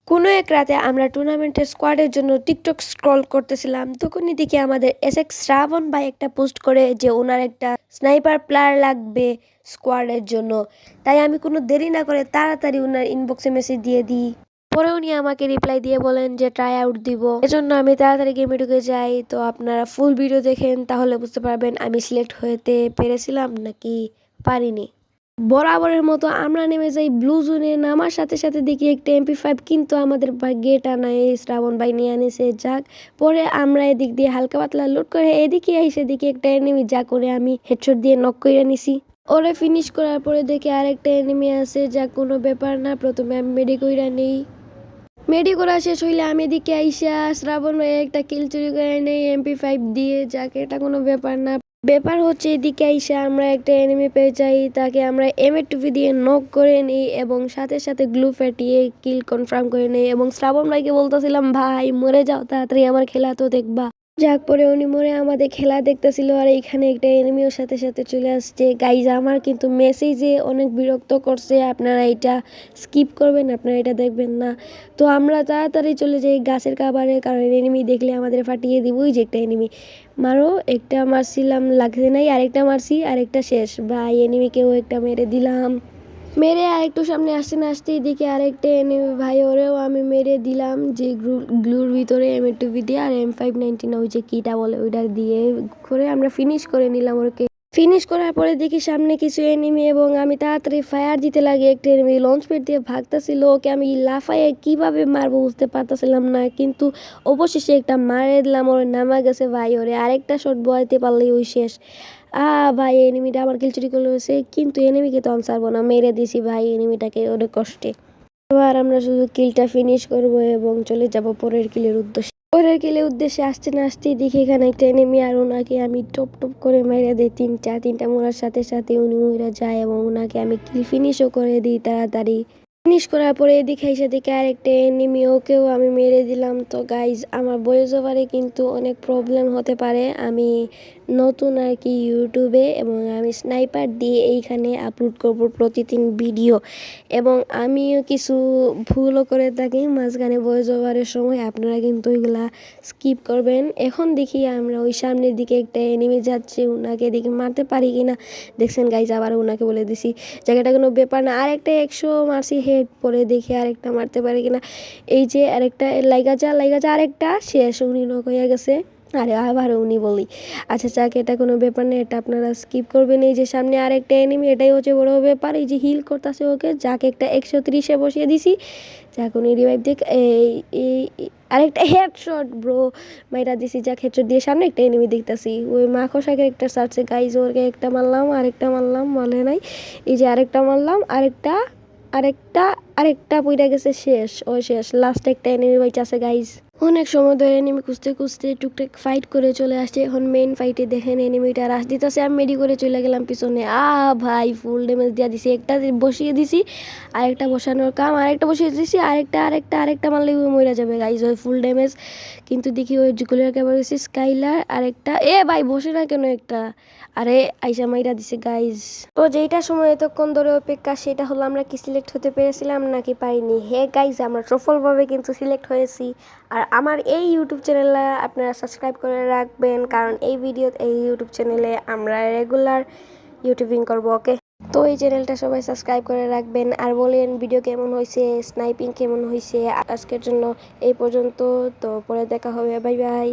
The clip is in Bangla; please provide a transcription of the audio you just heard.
কোনো এক রাতে আমরা টুর্নামেন্টের স্কোয়াডের জন্য টিকটক স্ক্রল করতেছিলাম, তখনই দেখি আমাদের এসএক্স শ্রাবণ ভাই একটা পোস্ট করে যে ওনার একটা স্নাইপার প্লেয়ার লাগবে স্কোয়াডের জন্য। তাই আমি কোনো দেরি না করে তাড়াতাড়ি ওনার ইনবক্সে মেসেজ দিয়ে দিই। পরে উনি আমাকে রিপ্লাই দিয়ে বলেন যে ট্রাই আউট দিব, এজন্য আমি তাড়াতাড়ি গেমে ঢুকে যাই। তো আপনারা ফুল ভিডিও দেখেন, তাহলে বুঝতে পারবেন আমি সিলেক্ট হতে পেরেছিলাম নাকি পারিনি। বরাবরের মতো আমরা নেমে যাই ব্লু জোনে। নামার সাথে সাথে দেখি একটা MP5, কিন্তু আমাদের ভাগ্যে এটা নাই, শ্রাবণ ভাই নিয়ে আনিছে। যাক, পরে আমরা এদিক দিয়ে হালকা পাতলা লুট করে এদিকে এসে দেখি একটা এনিমি, যা করে আমি হেডশট দিয়ে নক করে নিছি। ওরে ফিনিশ করার পরে দেখি আরেকটা এনিমি আছে, যা কোনো ব্যাপার না। প্রথমে আমি মেডি কইরা নেই, মেডি করা শেষ হইলে আমি এদিকে আইসা শ্রাবণ ভাই একটা কিল চুরি করে নেই MP5 দিয়ে। যাকে এটা কোনো ব্যাপার না। ব্যাপার হচ্ছে এদিকে আইসা আমরা একটা এনিমি পেয়ে যাই, তাকে আমরা M2 দিয়ে নক করে নিই এবং সাথে সাথে গ্লু ফাটিয়ে কিল কনফার্ম করে নেই। এবং শ্রাবণ ভাইকে বলতেছিলাম, ভাই মরে যাও তাড়াতাড়ি, আমার খেলা তো দেখবা। যাক, পরে উনি মরে আমাদের খেলা দেখতেছিল, আর এইখানে একটা এনিমিও সাথে সাথে চলে আসছে। গাইজ, আমার কিন্তু মেসেজে অনেক বিরক্ত করছে, আপনারা এটা স্কিপ করবেন, আপনারা এটা দেখবেন না। তো আমরা তাড়াতাড়ি চলে যাই গাছের কাবারে, কারণ এনিমি দেখলে আমাদের ফাটিয়ে দিবই। যে একটা এনিমি মারো, একটা মারছিলাম লাগছে নাই, আরেকটা মারছি, আরেকটা শেষ। ভাই এনিমিকেও একটা মেরে দিলাম। মেরে আরেকটু সামনে আসতে না আসতেই দেখি আরেকটা এনিমি, ভাই ওরেও আমি মেরে দিলাম। যে গ্লুর ভিতরে M2 দিয়ে আর M519 ওই যে কিটা বলে ওইটা দিয়ে করে আমরা ফিনিশ করে নিলাম ওকে। ফিনিশ করার পরে দেখি সামনে কিছু এনিমি এবং আমি তাড়াতাড়ি ফায়ার দিতে লাগি। একটা এনিমি লঞ্চ প্যাড দিয়ে ভাগতেছিল, ওকে আমি লাফাইয়ে কিভাবে মারবো বুঝতে পারতেছিলাম না, কিন্তু অবশেষে একটা মারে দিলাম। ওর নামা গেছে। ভাই ওরে আরেকটা শট বয়াতে পারলেই ওই শেষ। ভাই এনিমিটা আমার কিল চুরি করে হয়েছে, কিন্তু এনিমিকে তো আমি ছাড়বো না, মেরে দিছি ভাই এনিমিটাকে অনেক কষ্টে। এবার আমরা শুধু কিলটা ফিনিশ করব এবং চলে যাব পরের কিলের উদ্দেশ্যে। পরের কিলের উদ্দেশ্যে আসতে না আসতেই দেখি এখানে একটা এনিমি, আর ওনাকে আমি টপ টপ করে মেরে দিই। তিনটা মোড়ার সাথে সাথে উনি মরে যায় এবং ওনাকে আমি কিল ফিনিশও করে দিই তাড়াতাড়ি। ফিনিশ করার পরে এদিকে এসে দেখি আরেকটা এনিমি, ওকেও আমি মেরে দিলাম। তো গাইজ, আমার ভয়েস ওভারে কিন্তু অনেক প্রবলেম হতে পারে। আমি নতুন আর কি ইউটিউবে, এবং আমি স্নাইপার দিয়ে এইখানে আপলোড করব প্রতিদিন ভিডিও, এবং আমিও কিছু ভুলও করে থাকি মাঝখানে ভয়েস ওভারের সময়, আপনারা কিন্তু ওইগুলা স্কিপ করবেন। এখন দেখি আমরা ওই সামনের দিকে একটা এনিমি যাচ্ছে, ওনাকে দেখি মারতে পারি কিনা। দেখছেন গাইজ, আবার ওনাকে বলে দিছি জায়গাটা কোনো ব্যাপার না। আরেকটা 100 মারছি হেড, পরে দেখি আরেকটা মারতে পারি কিনা। এই যে আরেকটা লাইগা যা আরেকটা শেষ, উনি নক হয়ে গেছে। আরে আবার উনি বলি, আচ্ছা যাক, এটা কোনো ব্যাপার না, এটা আপনারা স্কিপ করবেন। এই যে সামনে আরেকটা এনিমি, এটাই হচ্ছে বড় ব্যাপার। এই যে হিল করতেছে ওকে, যাকে একটা 130-এ বসিয়ে দিছি। যাক, উনি রিভাইভ দেখ। এই আরেকটা হেডশট ব্রো মাইরা দিছি। যাক, হেডশট দিয়ে সামনে একটা এনিমি দেখতেছি, ওই মাখোশাকের একটা সার্চে গাইজ, ওকে একটা মারলাম, আরেকটা মারলাম, বলে নাই। এই যে আরেকটা মারলাম, আরেকটা আরেকটা আরেকটা পইরা গেছে, শেষ। ও শেষ, লাস্ট একটা এনিমি বাইচা আছে গাইজ। অনেক সময় ধরে এনিমি খুঁজতে খুঁজতে টুকটাক ফাইট করে চলে আসছে। এখন মেইন ফাইটে দেখেন এনিমিটা রাশ দিতেছে, আমি মেডি করে চলে গেলাম পিছনে। ভাই ফুল ড্যামেজ দিয়া দিছি, একটা বসিয়ে দিছি, আরেকটা বসানোর কাম, আরেকটা বসিয়ে দিছি, আরেকটা মারলে মরে যাবে গাইজ, ওই ফুল ড্যামেজ। কিন্তু দেখি ওই জুকুলিয়ার ক্যাবার গেছি স্কাইলার, আরেকটা ভাই বসে না কেন একটা, আরে আইসা মাইরা দিছে গাইজ। তো যেইটা সময় এতক্ষণ ধরে অপেক্ষা, সেটা হলো আমরা কি সিলেক্ট হতে পেরেছিলাম নাকি পারিনি। হে গাইজ, আমরা সফলভাবে কিন্তু সিলেক্ট হয়েছি। আর আমার এই ইউটিউব চ্যানেলে আপনারা সাবস্ক্রাইব করে রাখবেন, কারণ এই ইউটিউব চ্যানেলে আমরা রেগুলার ইউটিউবিং করব, ওকে। তো এই চ্যানেলটা সবাই সাবস্ক্রাইব করে রাখবেন, আর বলেন ভিডিও কেমন হয়েছে, স্নাইপিং কেমন হয়েছে। আজকের জন্য এই পর্যন্ত, তো পরে দেখা হবে, বাই বাই।